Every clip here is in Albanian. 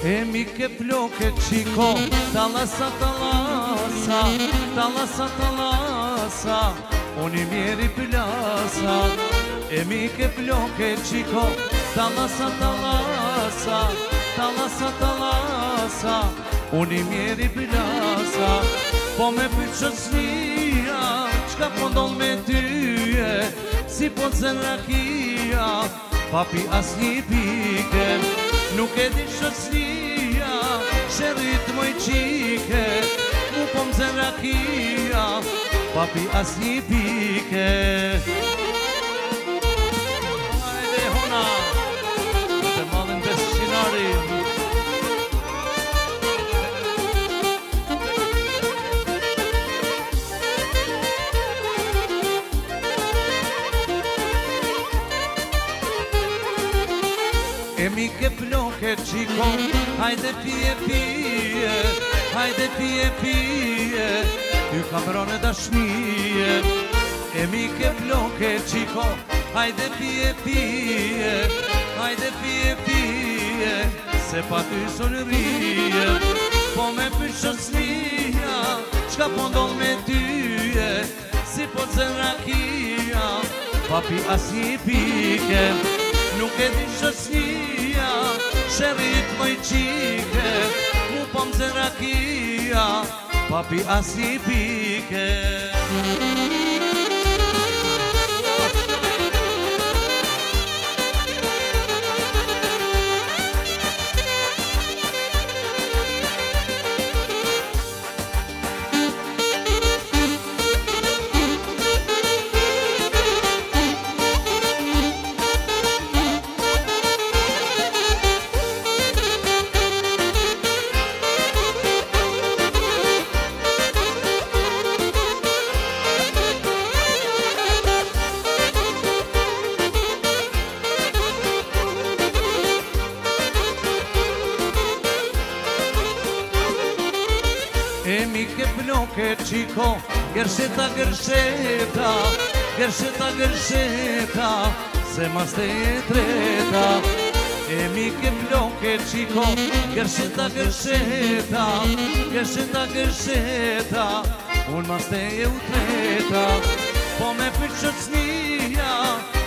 E mi che floche chico, talasa talasa, talasa talasa, oni mieri plasa. E mi che floche chico, talasa talasa, talasa talasa, oni mieri plasa. Po me pëqësnia, qka po ndon me tyje, si po të rakia, papi as një pike. Nuk e di shësnia, shërit moj qike, mu po më zën rakia, papi as një pike. Hajde hona, të madhen besë qinari. E mi che floche chico, hajde pije pije, hajde pije pije, ju kamrone dashnie. E mi che floche chico, hajde pije pije, hajde pije pije, se pa ty sonrije. Po me pëqësnia, qka po ndon me tyje, si po të zën rakia, papi as një pike. Nuk e di shësnia, shërit moj qike, mu po më zën rakia, papi as një pike. E mi che floche chico, gërsheta gërsheta, gërsheta gërsheta, se mas te e treta. E mi che floche chico, gërsheta gërsheta, gërsheta gërsheta, unë mas te e u treta. Po me pëqësnia,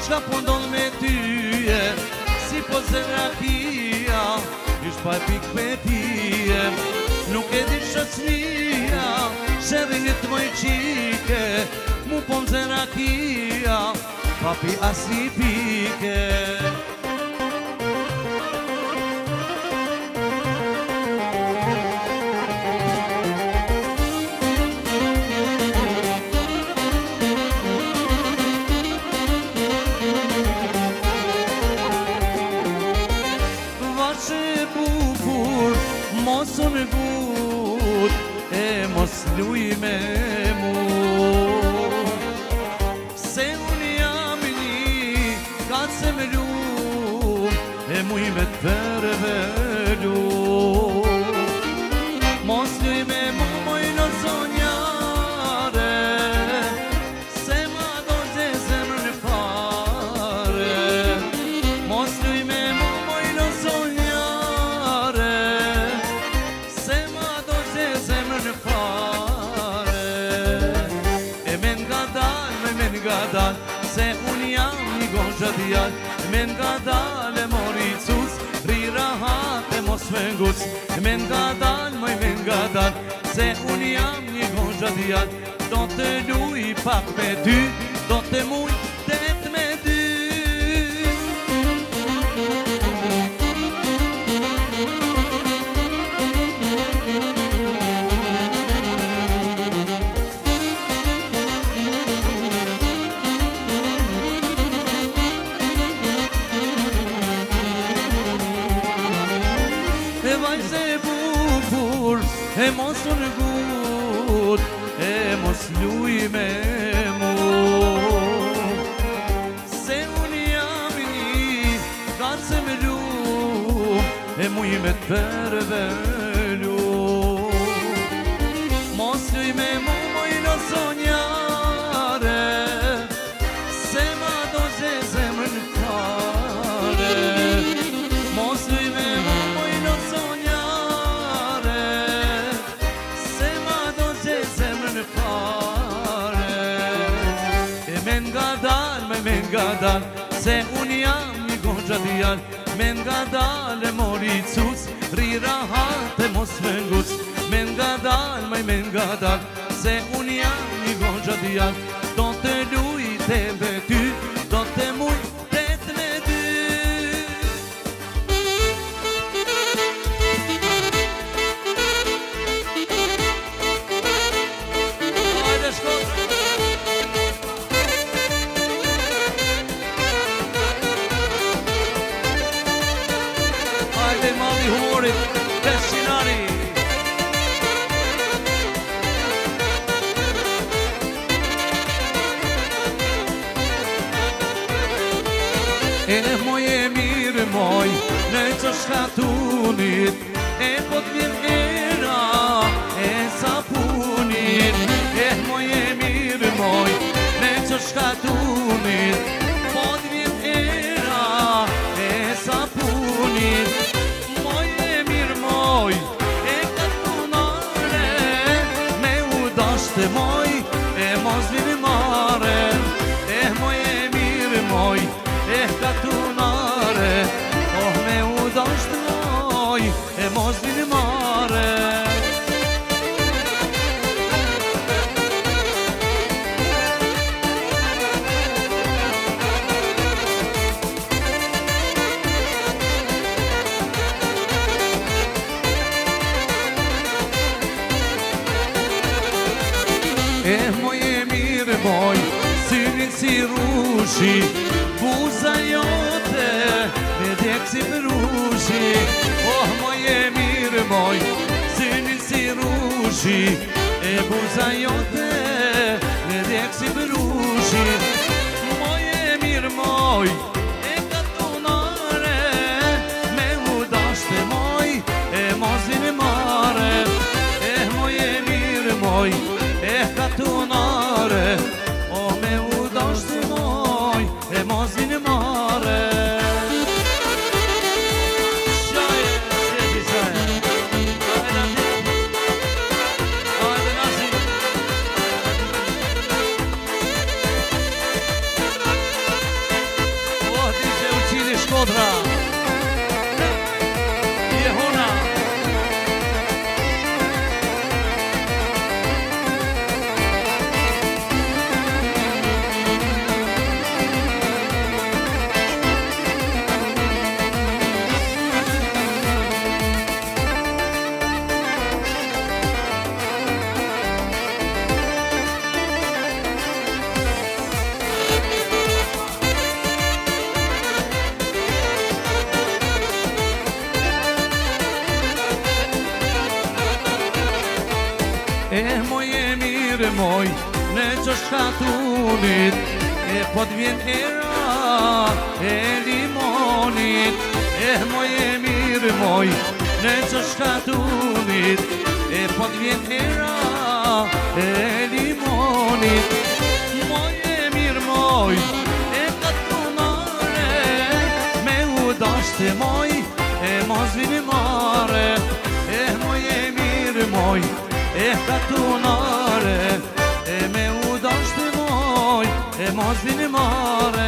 qka po ndon me tyje, si po zën rakia, jush pa e pik me pije. Nuk e di shësnia, shërinit moj qike, mu po më zën rakia, papi as një pike. Vashe bukur, mosën gut, e mos luj me mu. Se unë jam një, ka se me lu, e muj me të përvelu. Mos luj me mu, moj në zonjare, se ma do zë zemrën e fare. Mos luj me mu, moj në zonjare, se ma do zë zemrën e fare. E men nga dal, se unë jam një goxha djall. Men nga dal e mori cus, ri rahat e mos me nguc. Men nga dal, men nga dal, se unë jam një goxha djall. Do të luj pak me ty, do të muj det me ty. E vajze bukur, e mos unë gut, e mos luj me mu. Se unë jam një, ka se me lu, e muj me të përvelu. Mos luj me mu, moj në zonjare, se ma do zë zemrën fare. Mos luj me mu, moj në zonjare, moj me nga dal, se unë jam një goxha djal. Me nga dal e mori cuc, ri rahat e mos me nguc. Me nga dal, moj me nga dal, se unë jam një goxha djal. Do të lujte me ty, do të mujtet me dy. Hajde Shkodra! Hajde mali humorit, Peshinari! E moj e mirë moj, në që shkatunit, e po t'vjen era, e sapunit. E moj e mirë moj, në që shkatunit, po t'vjen era, e sapunit. Moj e mirë moj, e katunare, me u dashte moj, e mos vini mare. E moj e mirë moj, e katunare, oh me u dashtë moj, e mos vini mare. E moj e mirë moj, syrin si rushi, buza jote, me djek si përushi. Oh, moj e mirë moj, syrin si rushi, e buza jote, me djek si përushi. Moj e mirë moj, e katunare, me u dashte moj, e mos vini mare. E moj e mirë moj, e katunare, o me u dashte moj, e mos vini mare. Shaje, sjeti shaje. Hajde Nazi. Hajde Nazi. O, ti se uqini Shkodra. Jehona. E moj e mirë moj, në që shkatunit, e po t'vjen era e limonit. E moj e mirë moj, në që shkatunit, e po t'vjen era e limonit. Moj e mirë moj, e katunare, me u dashte moj, e mos vini mare. E moj e mirë moj, e katunare, e me u dashte moj, e mos vini mare.